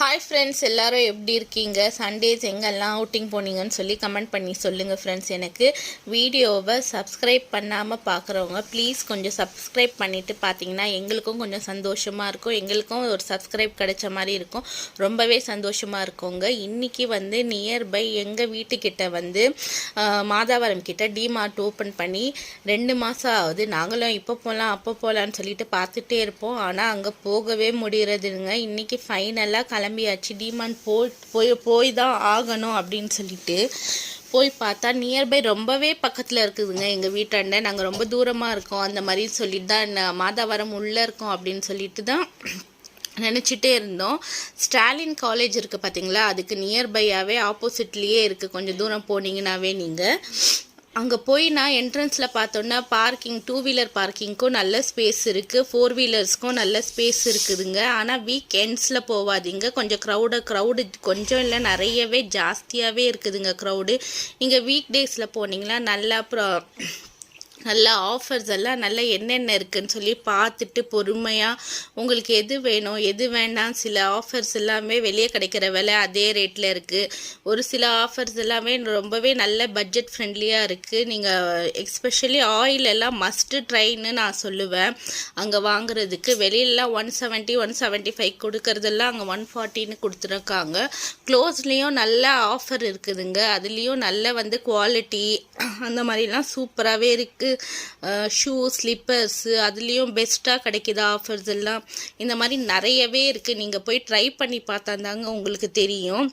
Hi friends, எல்லோரும் எப்படி இருக்கீங்க? சண்டேஸ் எங்கெல்லாம் அவுட்டிங் போனீங்கன்னு சொல்லி கமெண்ட் பண்ணி சொல்லுங்கள் ஃப்ரெண்ட்ஸ். எனக்கு வீடியோவை சப்ஸ்கிரைப் பண்ணாமல் பார்க்குறவங்க ப்ளீஸ் கொஞ்சம் சப்ஸ்கிரைப் பண்ணிவிட்டு பார்த்தீங்கன்னா எங்களுக்கும் கொஞ்சம் சந்தோஷமாக இருக்கும், எங்களுக்கும் ஒரு சப்ஸ்கிரைப் கிடைச்ச மாதிரி இருக்கும், ரொம்பவே சந்தோஷமாக இருக்குங்க. இன்றைக்கி நியர்பை எங்கள் வீட்டுக்கிட்ட மாதாவரம் கிட்ட டிமார்ட் ஓப்பன் பண்ணி 2 மாதம் ஆகுது. நாங்களும் இப்போ போகலாம் அப்போ போகலான்னு சொல்லிட்டு பார்த்துட்டே இருப்போம், ஆனால் அங்கே போகவே முடியறதுங்க. இன்றைக்கி ஃபைனலாக கிளம்பியாச்சு. டிமார்ட் போய் தான் ஆகணும் அப்படின்னு சொல்லிட்டு போய் பார்த்தா நியர்பை ரொம்பவே பக்கத்தில் இருக்குதுங்க. எங்கள் வீட்டாண்ட நாங்கள் ரொம்ப தூரமாக இருக்கோம் அந்த மாதிரி சொல்லிட்டு தான் மாதாவரம் உள்ளே இருக்கோம் அப்படின்னு சொல்லிட்டு தான் நினச்சிட்டே இருந்தோம். ஸ்டாலின் காலேஜ் இருக்குது பார்த்தீங்களா, அதுக்கு நியர்பையாகவே ஆப்போசிட்லேயே இருக்குது. கொஞ்சம் தூரம் போனீங்கன்னாவே நீங்கள் அங்கே போய் நான் என்ட்ரன்ஸில் பார்த்தோன்னா பார்க்கிங் 2 வீலர் பார்க்கிங்க்கும் நல்ல ஸ்பேஸ் இருக்குது, 4 வீலர்ஸ்க்கும் நல்ல ஸ்பேஸ் இருக்குதுங்க. ஆனால் வீக் எண்ட்ஸில் போகாதீங்க, கொஞ்சம் க்ரௌடு கொஞ்சம் இல்லை நிறையவே ஜாஸ்தியாகவே இருக்குதுங்க க்ரௌடு. நீங்கள் வீக் டேஸில் போனீங்கன்னா நல்லா நல்ல ஆஃபர்ஸ் எல்லாம் நல்லா என்னென்ன இருக்குதுன்னு சொல்லி பார்த்துட்டு பொறுமையாக உங்களுக்கு எது வேணும் எது வேண்டாம், சில ஆஃபர்ஸ் எல்லாமே வெளியே கிடைக்கிற விலை அதே ரேட்டில் இருக்குது. ஒரு சில ஆஃபர்ஸ் எல்லாமே ரொம்பவே நல்ல பட்ஜெட் ஃப்ரெண்ட்லியாக இருக்குது. நீங்கள் எஸ்பெஷலி ஆயில் எல்லாம் மஸ்ட்டு ட்ரைன்னு நான் சொல்லுவேன். அங்கே வாங்குறதுக்கு வெளியிலலாம் 170 175 கொடுக்கறதெல்லாம் அங்கே 140ன்னு கொடுத்துருக்காங்க. க்ளோஸ்லேயும் நல்ல ஆஃபர் இருக்குதுங்க, அதுலேயும் நல்ல குவாலிட்டி அந்த மாதிரிலாம் சூப்பராகவே இருக்குது. ஷூ ஸ்லிப்பர்ஸு அதுலேயும் பெஸ்ட்டாக கிடைக்கிது ஆஃபர்ஸ் எல்லாம். இந்த மாதிரி நிறையவே இருக்குது, நீங்கள் போய் ட்ரை பண்ணி பார்த்தா தாங்க உங்களுக்கு தெரியும்.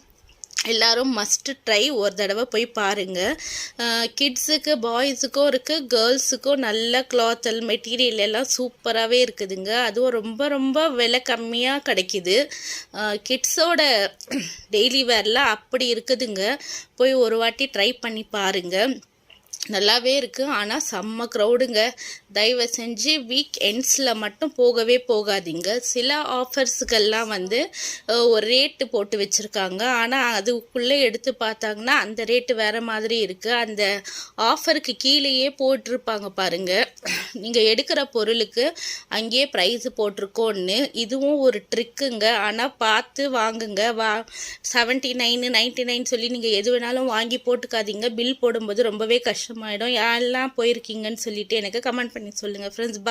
எல்லோரும் மஸ்ட்டு ட்ரை ஒரு தடவை போய் பாருங்கள். கிட்ஸுக்கு பாய்ஸுக்கும் இருக்குது, கேர்ள்ஸுக்கும் நல்ல கிளாத் மெட்டீரியல் எல்லாம் சூப்பராகவே இருக்குதுங்க. அதுவும் ரொம்ப ரொம்ப விலை கம்மியாக கிடைக்கிது. கிட்ஸோட டெய்லி வேர்லாம் அப்படி இருக்குதுங்க. போய் ஒரு வாட்டி ட்ரை பண்ணி பாருங்கள், நல்லாவே இருக்குது. ஆனால் செம்ம க்ரௌடுங்க. தயவு செஞ்சு வீக் எண்ட்ஸில் மட்டும் போகவே போகாதீங்க. சில ஆஃபர்ஸுக்கெல்லாம் ஒரு ரேட்டு போட்டு வச்சுருக்காங்க, ஆனால் அதுக்குள்ளே எடுத்து பார்த்தாங்கன்னா அந்த ரேட்டு வேறு மாதிரி இருக்குது. அந்த ஆஃபருக்கு கீழேயே போட்டிருப்பாங்க பாருங்கள், நீங்கள் எடுக்கிற பொருளுக்கு அங்கேயே ப்ரைஸு போட்டிருக்கோன்னு. இதுவும் ஒரு ட்ரிக்குங்க, ஆனால் பார்த்து வாங்குங்க. 79 99 சொல்லி நீங்கள் எது வேணாலும் வாங்கி போட்டுக்காதீங்க. பில் போடும்போது ரொம்பவே கஷ்டம் ஆகிடும். யாரெல்லாம் போயிருக்கீங்கன்னு சொல்லிட்டு எனக்கு கமெண்ட் பண்ணி சொல்லுங்கள் ஃப்ரெண்ட்ஸ்.